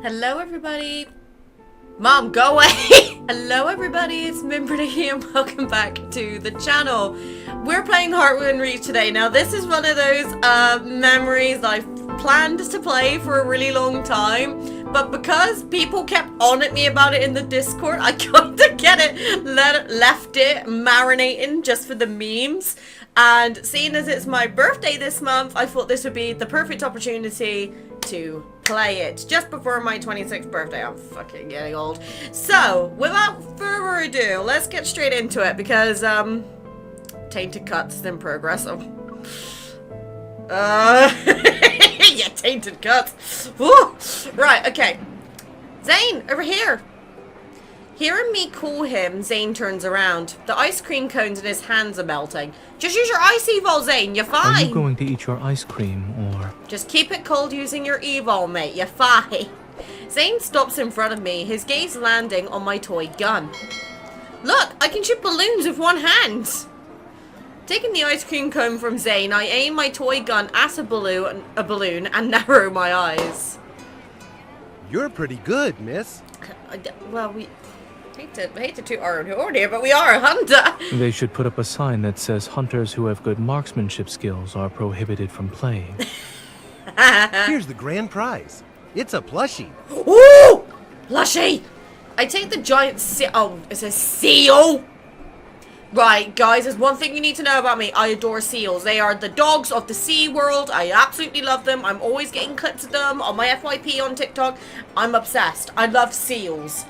Hello everybody. Mom, go away! Hello everybody, it's Mimberly and welcome back to the channel. We're playing Heartwound Reach today. Now this is one of those memories I've planned to play for a really long time, but because people kept on at me about it in the Discord, I kind of left it marinating just for the memes. And seeing as it's my birthday this month, I thought this would be the perfect opportunity to play it just before my 26th birthday. I'm fucking getting old. So, without further ado, let's get straight into it because, tainted cuts in progress. Yeah, tainted cuts. Woo! Right, okay. Zayne, over here. Hearing me call him, Zayne turns around. The ice cream cones in his hands are melting. Just use your ice evol, Zayne, you're fine. Are you going to eat your ice cream, or...? Just keep it cold using your evol, mate, you're fine. Zayne stops in front of me, his gaze landing on my toy gun. Look, I can shoot balloons with one hand. Taking the ice cream cone from Zayne, I aim my toy gun at a balloon and narrow my eyes. You're pretty good, miss. Well, we... I hate to toot our own horn here, but we are a hunter. They should put up a sign that says hunters who have good marksmanship skills are prohibited from playing. Here's the grand prize. It's a plushie. Ooh! Plushie! I take the giant seal. Oh, it says seal. Right, guys, there's one thing you need to know about me. I adore seals. They are the dogs of the sea world. I absolutely love them. I'm always getting clips of them on my FYP on TikTok. I'm obsessed. I love seals.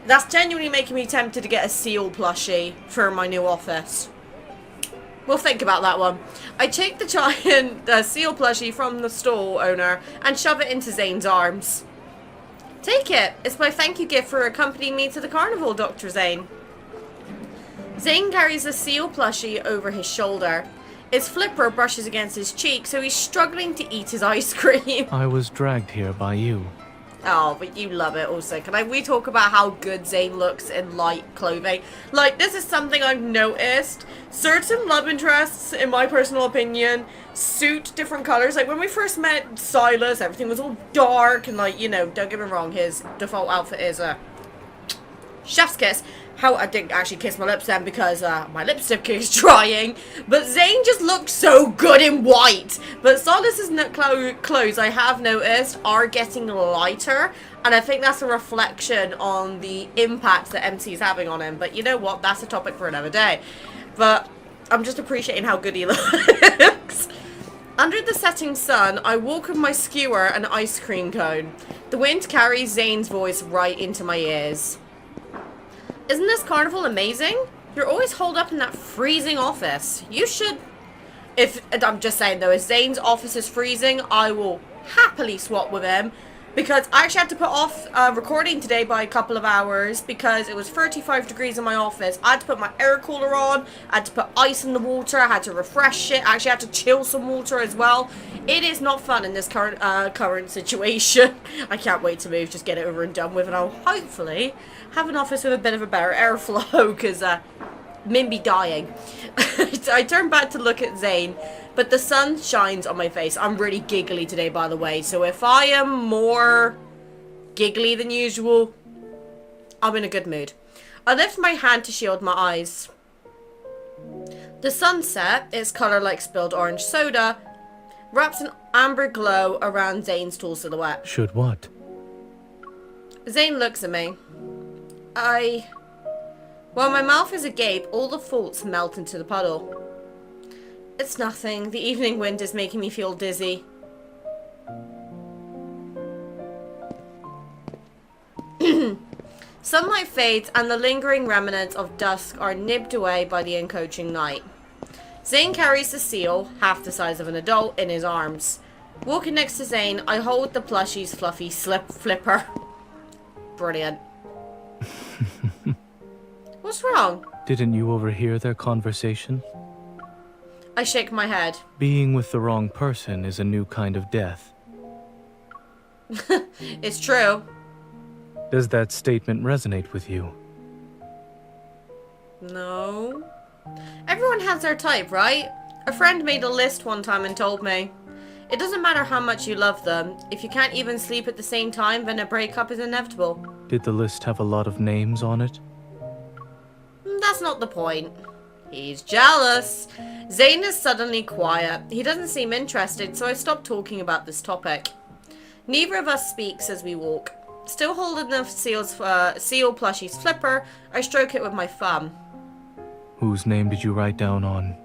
That's genuinely making me tempted to get a seal plushie for my new office. We'll think about that one. I take the giant seal plushie from the store owner and shove it into Zayne's arms. Take it. It's my thank you gift for accompanying me to the carnival, Dr. Zayne. Zayne carries the seal plushie over his shoulder. His flipper brushes against his cheek, so he's struggling to eat his ice cream. I was dragged here by you. Oh, but you love it also. Can we talk about how good Zayne looks in light clothing? Like, this is something I've noticed. Certain love interests, in my personal opinion, suit different colors. Like, when we first met Silas, everything was all dark and, like, you know, don't get me wrong, his default outfit is a chef's kiss. How I didn't actually kiss my lips then because my lipstick is drying. But Zayne just looks so good in white. But Silas's clothes, I have noticed, are getting lighter. And I think that's a reflection on the impact that MC is having on him. But you know what? That's a topic for another day. But I'm just appreciating how good he looks. Under the setting sun, I walk with my skewer and ice cream cone. The wind carries Zayne's voice right into my ears. Isn't this carnival amazing? You're always holed up in that freezing office. You should... I'm just saying though, if Zayne's office is freezing, I will happily swap with him. Because I actually had to put off recording today by a couple of hours because it was 35 degrees in my office. I had to put my air cooler on, I had to put ice in the water, I had to refresh it, I actually had to chill some water as well. It is not fun in this current situation. I can't wait to move, just get it over and done with, and I'll hopefully have an office with a bit of a better airflow because Mimby dying. I turn back to look at Zayne, but the sun shines on my face. I'm really giggly today, by the way, so if I am more giggly than usual, I'm in a good mood. I lift my hand to shield my eyes. The sunset, its colour like spilled orange soda, wraps an amber glow around Zayne's tall silhouette. Should what? Zayne looks at me. While my mouth is agape, all the thoughts melt into the puddle. It's nothing. The evening wind is making me feel dizzy. Sunlight fades and the lingering remnants of dusk are nibbed away by the encroaching night. Zayne carries the seal, half the size of an adult, in his arms. Walking next to Zayne, I hold the plushie's fluffy flipper. Brilliant. What's wrong? Didn't you overhear their conversation? I shake my head. Being with the wrong person is a new kind of death. It's true. Does that statement resonate with you? No. Everyone has their type, right? A friend made a list one time and told me. It doesn't matter how much you love them. If you can't even sleep at the same time, then a breakup is inevitable. Did the list have a lot of names on it? That's not the point. He's jealous. Zayne is suddenly quiet. He doesn't seem interested, so I stopped talking about this topic. Neither of us speaks as we walk. Still holding the seal plushie's flipper, I stroke it with my thumb. Whose name did you write down on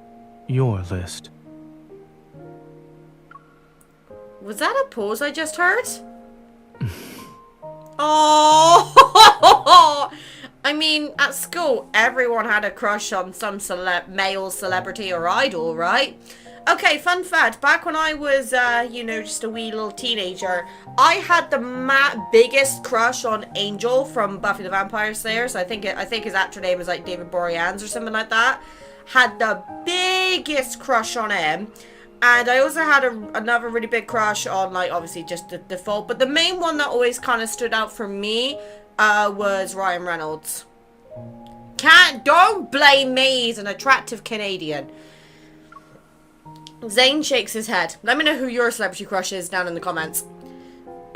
your list? Was that a pause I just heard? Oh! I mean, at school, everyone had a crush on some male celebrity or idol, right? Okay, fun fact. Back when I was, you know, just a wee little teenager, I had the biggest crush on Angel from Buffy the Vampire Slayer. So I think his actor name is like David Boreanaz or something like that. Had the biggest crush on him. And I also had another really big crush on, like, obviously just the default. But the main one that always kind of stood out for me was Ryan Reynolds. Don't blame me, he's an attractive Canadian. Zayne shakes his head. Let me know who your celebrity crush is down in the comments.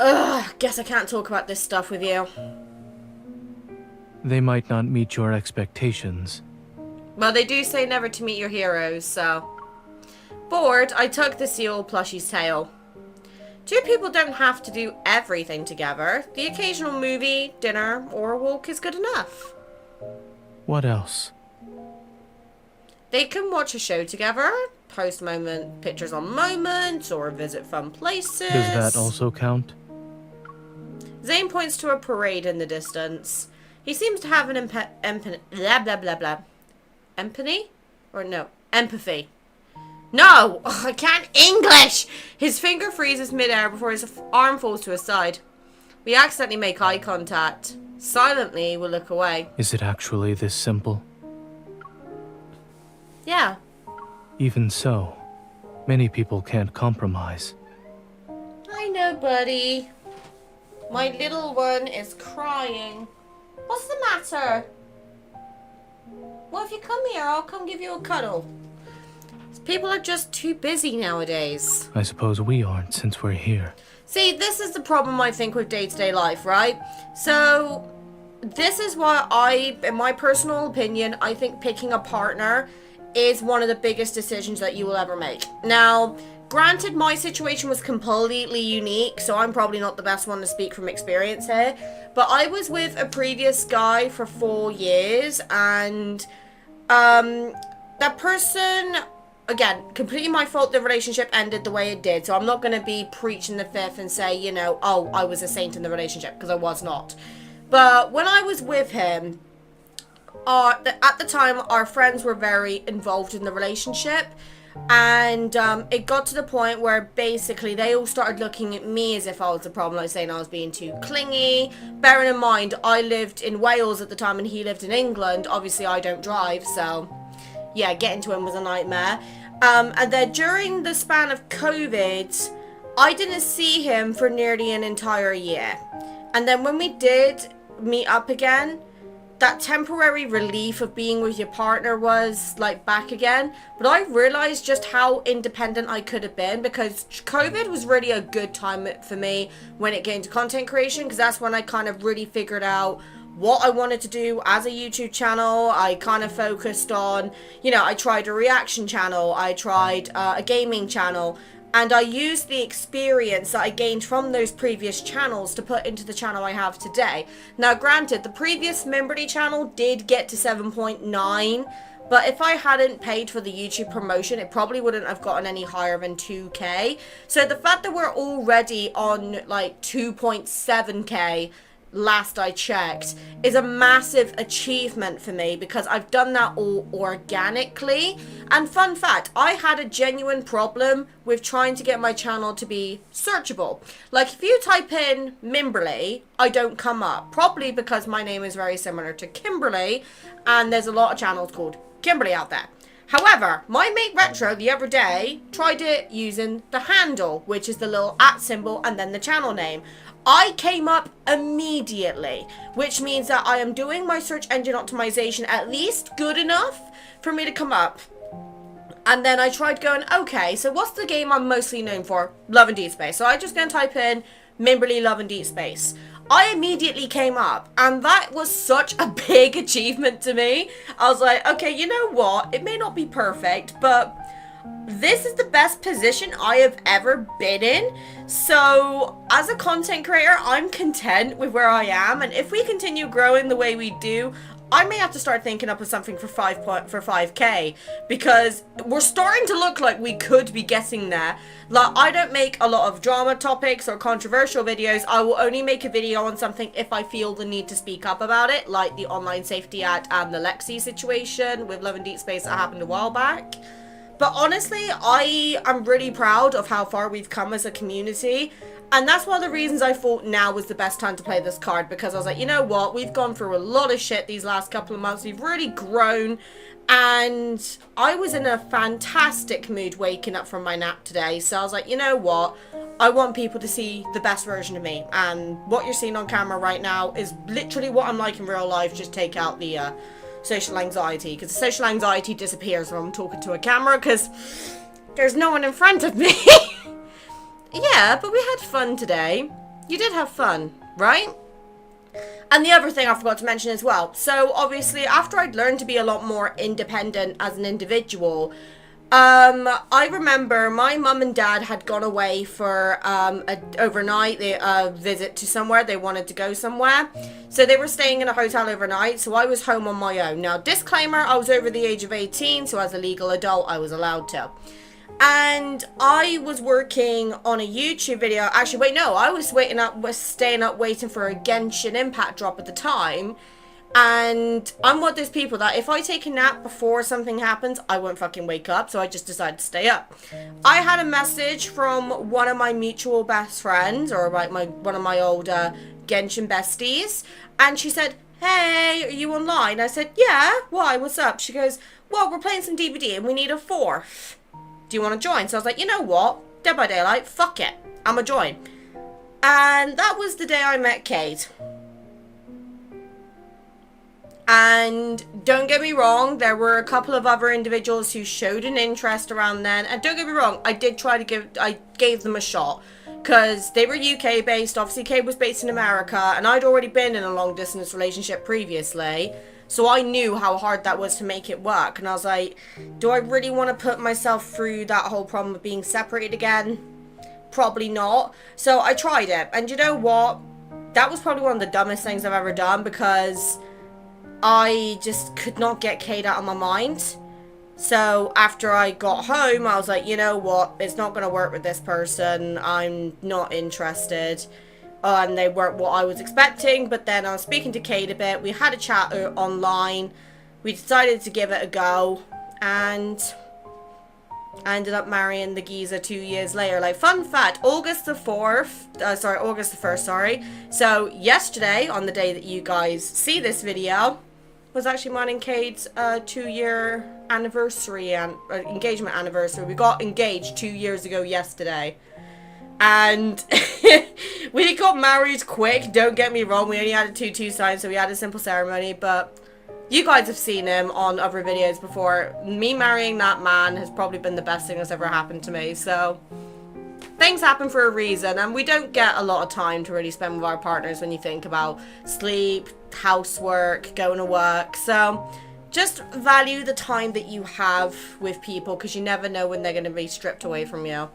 Ugh, guess I can't talk about this stuff with you. They might not meet your expectations. Well, they do say never to meet your heroes, so... Bored, I tugged the seal plushie's tail. Two people don't have to do everything together. The occasional movie, dinner, or walk is good enough. What else? They can watch a show together, post pictures on Moments, or visit fun places. Does that also count? Zayne points to a parade in the distance. He seems to have an empathy. No! Ugh, I can't English! His finger freezes midair before his arm falls to his side. We accidentally make eye contact. Silently, we look away. Is it actually this simple? Yeah. Even so, many people can't compromise. I know, buddy. My little one is crying. What's the matter? Well, if you come here, I'll come give you a cuddle. People are just too busy nowadays. I suppose we aren't, since we're here. See, this is the problem, I think, with day-to-day life, right? So, this is why in my personal opinion, I think picking a partner is one of the biggest decisions that you will ever make. Now, granted, my situation was completely unique, so I'm probably not the best one to speak from experience here. But I was with a previous guy for 4 years, and that person... Again, completely my fault the relationship ended the way it did, so I'm not going to be preaching the fifth and say, you know, oh, I was a saint in the relationship, because I was not. But when I was with him, at the time, our friends were very involved in the relationship, and it got to the point where basically they all started looking at me as if I was the problem, like saying I was being too clingy. Bearing in mind, I lived in Wales at the time and he lived in England. Obviously, I don't drive, so... yeah, getting to him was a nightmare. And then during the span of COVID, I didn't see him for nearly an entire year. And then when we did meet up again, that temporary relief of being with your partner was like back again. But I realized just how independent I could have been, because COVID was really a good time for me when it came to content creation, because that's when I kind of really figured out what I wanted to do as a YouTube channel. I kind of focused on, you know, I tried a reaction channel, I tried a gaming channel, and I used the experience that I gained from those previous channels to put into the channel I have today. Now, granted, the previous Mimberly channel did get to 7.9, but if I hadn't paid for the YouTube promotion, it probably wouldn't have gotten any higher than 2K. So the fact that we're already on like 2.7K last I checked is a massive achievement for me, because I've done that all organically. And fun fact, I had a genuine problem with trying to get my channel to be searchable. Like, if you type in Mimberly, I don't come up, probably because my name is very similar to Kimberly, and there's a lot of channels called Kimberly out there. However, my mate Retro the other day tried it using the handle, which is the little @ symbol and then the channel name. I came up immediately, which means that I am doing my search engine optimization at least good enough for me to come up. And then I tried going, okay, so what's the game I'm mostly known for? Love and Deepspace. So I just gonna type in Mimberly Love and Deepspace. I immediately came up, and that was such a big achievement to me. I was like, okay, you know what? It may not be perfect, but this is the best position I have ever been in. So as a content creator, I'm content with where I am, and if we continue growing the way we do, I may have to start thinking up of something for 5K, because we're starting to look like we could be getting there. Like, I don't make a lot of drama topics or controversial videos. I will only make a video on something if I feel the need to speak up about it, like the Online Safety Act and the Lexi situation with Love and Deepspace that happened a while back. But honestly, I am really proud of how far we've come as a community. And that's one of the reasons I thought now was the best time to play this card. Because I was like, you know what? We've gone through a lot of shit these last couple of months. We've really grown. And I was in a fantastic mood waking up from my nap today. So I was like, you know what? I want people to see the best version of me. And what you're seeing on camera right now is literally what I'm like in real life. Just take out the social anxiety, because social anxiety disappears when I'm talking to a camera because there's no one in front of me. Yeah, but we had fun today. You did have fun, right? And the other thing I forgot to mention as well, so obviously after I'd learned to be a lot more independent as an individual, I remember my mum and dad had gone away for overnight, a visit to somewhere. They wanted to go somewhere, so they were staying in a hotel overnight, so I was home on my own. Now, disclaimer, I was over the age of 18, so as a legal adult I was allowed to. And I was working on a YouTube video. Actually, wait, no, I was staying up waiting for a Genshin Impact drop at the time. And I'm one of those people that if I take a nap before something happens, I won't fucking wake up. So I just decided to stay up. I had a message from one of my mutual best friends, or like one of my old Genshin besties. And she said, hey, are you online? I said, yeah, why, what's up? She goes, well, we're playing some DBD and we need a 4th. Do you want to join? So I was like, you know what? Dead by Daylight, fuck it. I'ma join. And that was the day I met Kate. And don't get me wrong, there were a couple of other individuals who showed an interest around then. And don't get me wrong, I gave them a shot. Because they were UK based, obviously Kate was based in America, and I'd already been in a long distance relationship previously. So I knew how hard that was to make it work. And I was like, do I really want to put myself through that whole problem of being separated again? Probably not. So I tried it. And you know what? That was probably one of the dumbest things I've ever done, because I just could not get Kate out of my mind. So after I got home, I was like, you know what? It's not going to work with this person. I'm not interested. And they weren't what I was expecting. But then I was speaking to Kate a bit. We had a chat online. We decided to give it a go. And I ended up marrying the geezer 2 years later. Like, fun fact, August the 1st, sorry. So yesterday, on the day that you guys see this video, was actually mine and Kate's 2-year anniversary and engagement anniversary. We got engaged 2 years ago yesterday. And we got married quick, don't get me wrong. We only had a 2-2 sign, so we had a simple ceremony. But you guys have seen him on other videos before. Me marrying that man has probably been the best thing that's ever happened to me. So things happen for a reason, and we don't get a lot of time to really spend with our partners when you think about sleep, housework, going to work. So just value the time that you have with people, because you never know when they're going to be stripped away from you.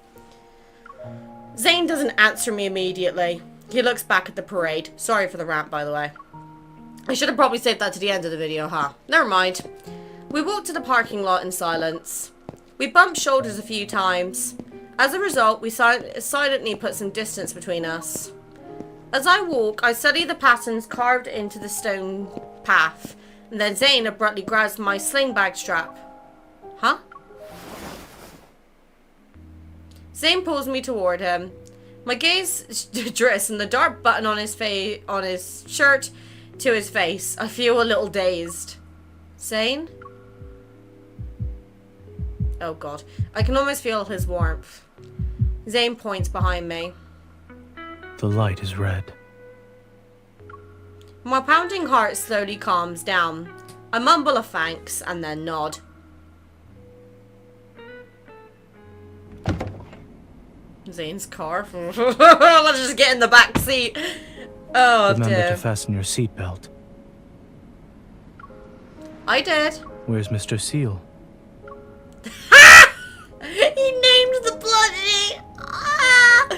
Zayne doesn't answer me immediately. He looks back at the parade. Sorry for the rant, by the way. I should have probably saved that to the end of the video, huh? Never mind. We walked to the parking lot in silence. We bumped shoulders a few times. As a result, we silently put some distance between us. As I walk, I study the patterns carved into the stone path, and then Zayne abruptly grabs my sling bag strap. Huh? Zayne pulls me toward him. My gaze drifts from the dark button on his shirt to his face. I feel a little dazed. Zayne? Oh god. I can almost feel his warmth. Zayne points behind me. The light is red. My pounding heart slowly calms down. I mumble a thanks and then nod. Zayne's car. Let's just get in the back seat. Oh, Remember dear. to fasten your seatbelt. I did. Where's Mr. Seal? He named the plushie! Ah!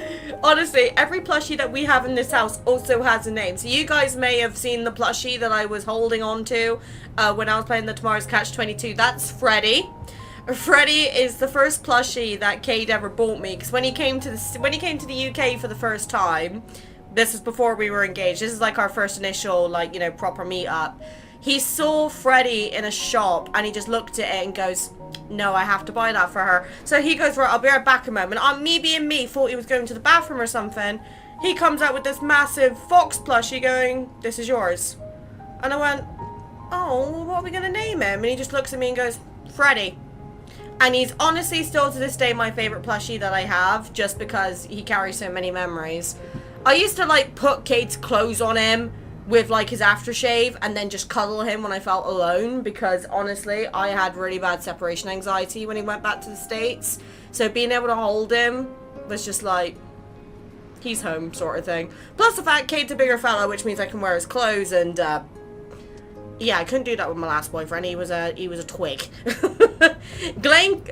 Honestly, every plushie that we have in this house also has a name. So you guys may have seen the plushie that I was holding on to when I was playing the Tomorrow's Catch 22. That's Freddy. Freddy is the first plushie that Cade ever bought me, because when he came to the UK for the first time, this is before we were engaged. This is like our first initial, like, you know, proper meet-up. He saw Freddy in a shop and he just looked at it and goes, no, I have to buy that for her. So he goes, right, I'll be right back a moment. Me being me, thought he was going to the bathroom or something. He comes out with this massive fox plushie going, this is yours. And I went, oh, well, what are we going to name him? And he just looks at me and goes, Freddy. And he's honestly still to this day my favorite plushie that I have, just because he carries so many memories. I used to like put Cade's clothes on him with like his aftershave and then just cuddle him when I felt alone, because honestly I had really bad separation anxiety when he went back to the States. So being able to hold him was just like, he's home sort of thing. Plus the fact Cade's a bigger fella, which means I can wear his clothes, and yeah, I couldn't do that with my last boyfriend. He was a twig. Glade?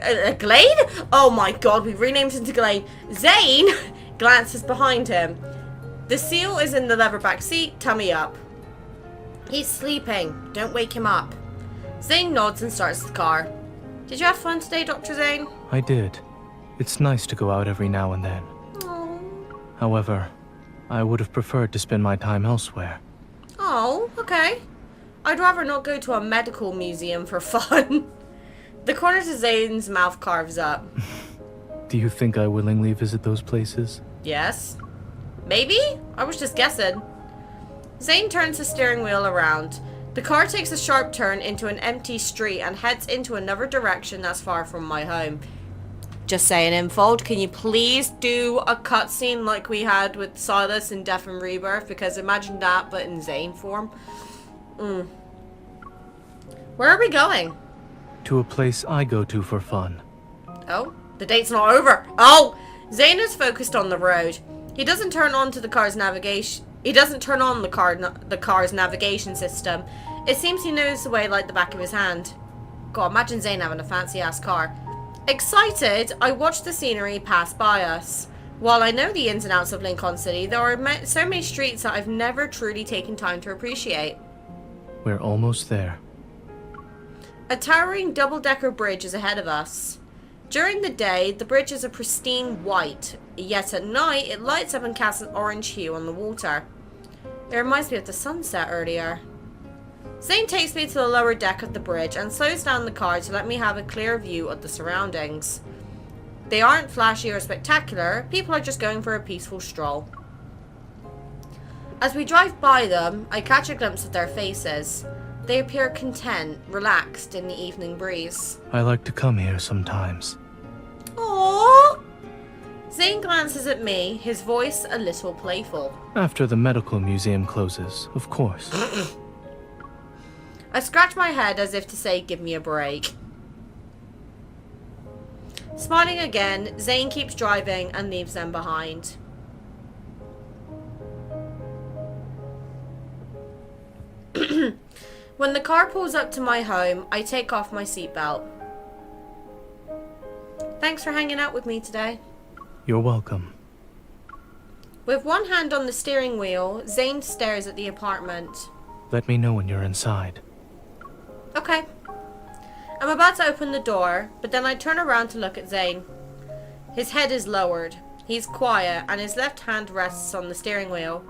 Oh my god, we renamed him to Glade. Zayne glances behind him. The Seal is in the leather back seat, tummy up. He's sleeping. Don't wake him up. Zayne nods and starts the car. Did you have fun today, Dr. Zayne? I did. It's nice to go out every now and then. Oh. However, I would have preferred to spend my time elsewhere. Oh, okay. I'd rather not go to a medical museum for fun. The corner to Zayne's mouth carves up. Do you think I willingly visit those places? Yes. Maybe? I was just guessing. Zayne turns the steering wheel around. The car takes a sharp turn into an empty street and heads into another direction that's far from my home. Just saying, Infold, can you please do a cutscene like we had with Silas in Death and Rebirth? Because imagine that, but in Zayne form. Where are we going? To a place I go to for fun. Oh, the date's not over. Oh! Zayne is focused on the road. He doesn't turn on to the car's navigation. He doesn't turn on the car's navigation system. It seems he knows the way like the back of his hand. God, imagine Zayne having a fancy-ass car. Excited, I watch the scenery pass by us. While I know the ins and outs of Lincoln City, there are so many streets that I've never truly taken time to appreciate. We're almost there. A towering double-decker bridge is ahead of us. During the day, the bridge is a pristine white, yet at night it lights up and casts an orange hue on the water. It reminds me of the sunset earlier. Zayne takes me to the lower deck of the bridge and slows down the car to let me have a clear view of the surroundings. They aren't flashy or spectacular, people are just going for a peaceful stroll. As we drive by them, I catch a glimpse of their faces. They appear content, relaxed in the evening breeze. I like to come here sometimes. Aww! Zayne glances at me, his voice a little playful. After the medical museum closes, of course. I scratch my head as if to say, give me a break. Smiling again, Zayne keeps driving and leaves them behind. When the car pulls up to my home, I take off my seatbelt. Thanks for hanging out with me today. You're welcome. With one hand on the steering wheel, Zayne stares at the apartment. Let me know when you're inside. Okay. I'm about to open the door, but then I turn around to look at Zayne. His head is lowered. He's quiet, and his left hand rests on the steering wheel.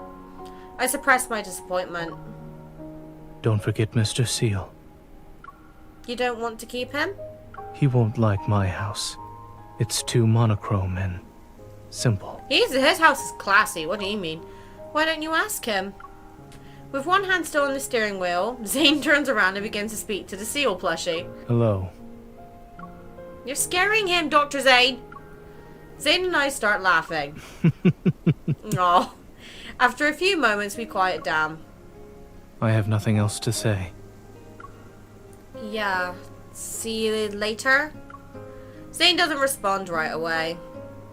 I suppress my disappointment. Don't forget Mr. Seal. You don't want to keep him? He won't like my house. It's too monochrome and simple. His house is classy, what do you mean? Why don't you ask him? With one hand still on the steering wheel, Zayne turns around and begins to speak to the Seal plushie. Hello. You're scaring him, Dr. Zayne! Zayne and I start laughing. Aw. After a few moments, we quiet down. I have nothing else to say. Yeah. See you later? Zayne doesn't respond right away.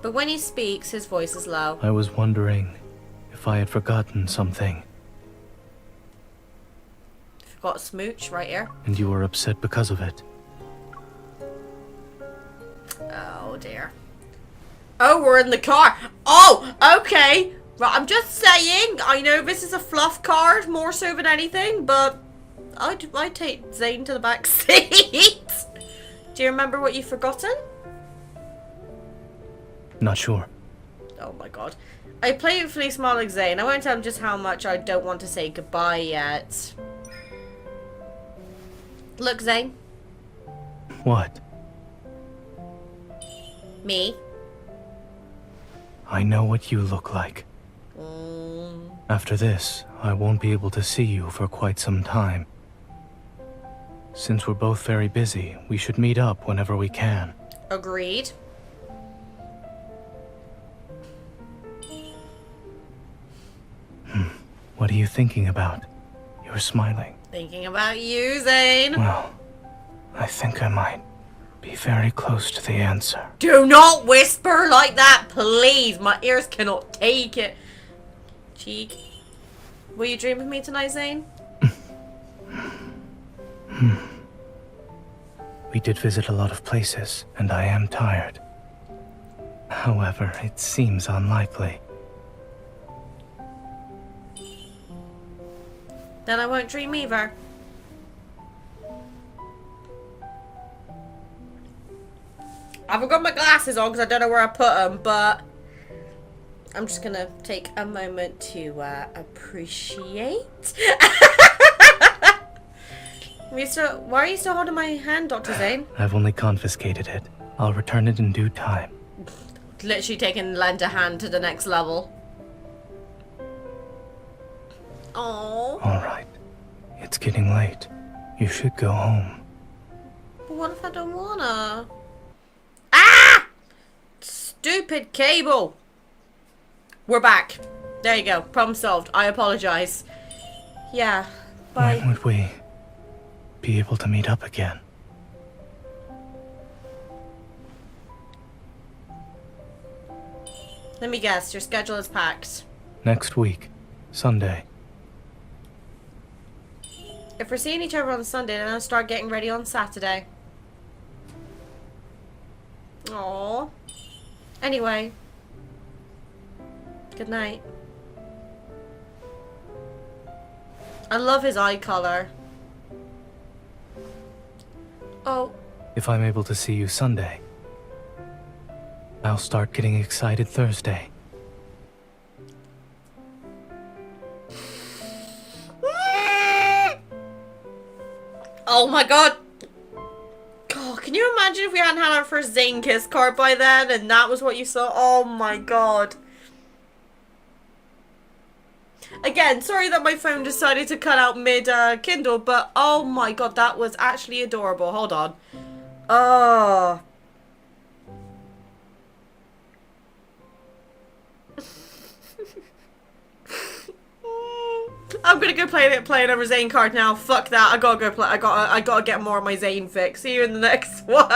But when he speaks, his voice is low. I was wondering if I had forgotten something, Got a smooch right here. and you were upset because of it. Oh dear. Oh, we're in the car. Oh, okay. Right, I'm just saying, I know this is a fluff card more so than anything, but I'd take Zayne to the back seat. Do you remember what you've forgotten? Not sure. Oh my god. I playfully smile like Zayne. I won't tell him just how much I don't want to say goodbye yet. Look, Zayne. What? Me. I know what you look like. After this, I won't be able to see you for quite some time. Since we're both very busy, we should meet up whenever we can. Agreed. What are you thinking about? You're smiling. Thinking about you, Zayne. Well, I think I might be very close to the answer. Do not whisper like that, please. My ears cannot take it. Cheek. Will you dream of me tonight, Zayne? We did visit a lot of places, and I am tired. However, it seems unlikely. Then I won't dream either. I haven't got my glasses on because I don't know where I put them, but I'm just gonna take a moment to appreciate. Why are you still holding my hand, Dr. Zayne? I've only confiscated it. I'll return it in due time. Literally taking lend a hand to the next level. Oh. All right. It's getting late. You should go home. But what if I don't wanna? Ah! Stupid cable. We're back. There you go. Problem solved. I apologize. Yeah. Bye. When would we be able to meet up again? Let me guess. Your schedule is packed. Next week. Sunday. If we're seeing each other on Sunday, then I'll start getting ready on Saturday. Aww. Anyway. Good night. I love his eye color. Oh. If I'm able to see you Sunday, I'll start getting excited Thursday. Oh my god. God, can you imagine if we hadn't had our first Zayne kiss card by then and that was what you saw? Oh my god. Again, sorry that my phone decided to cut out mid Kindle, but oh my god, that was actually adorable. Hold on. Oh. I'm gonna go play another Zayne card now. Fuck that. I gotta go play. I gotta get more of my Zayne fix. See you in the next one.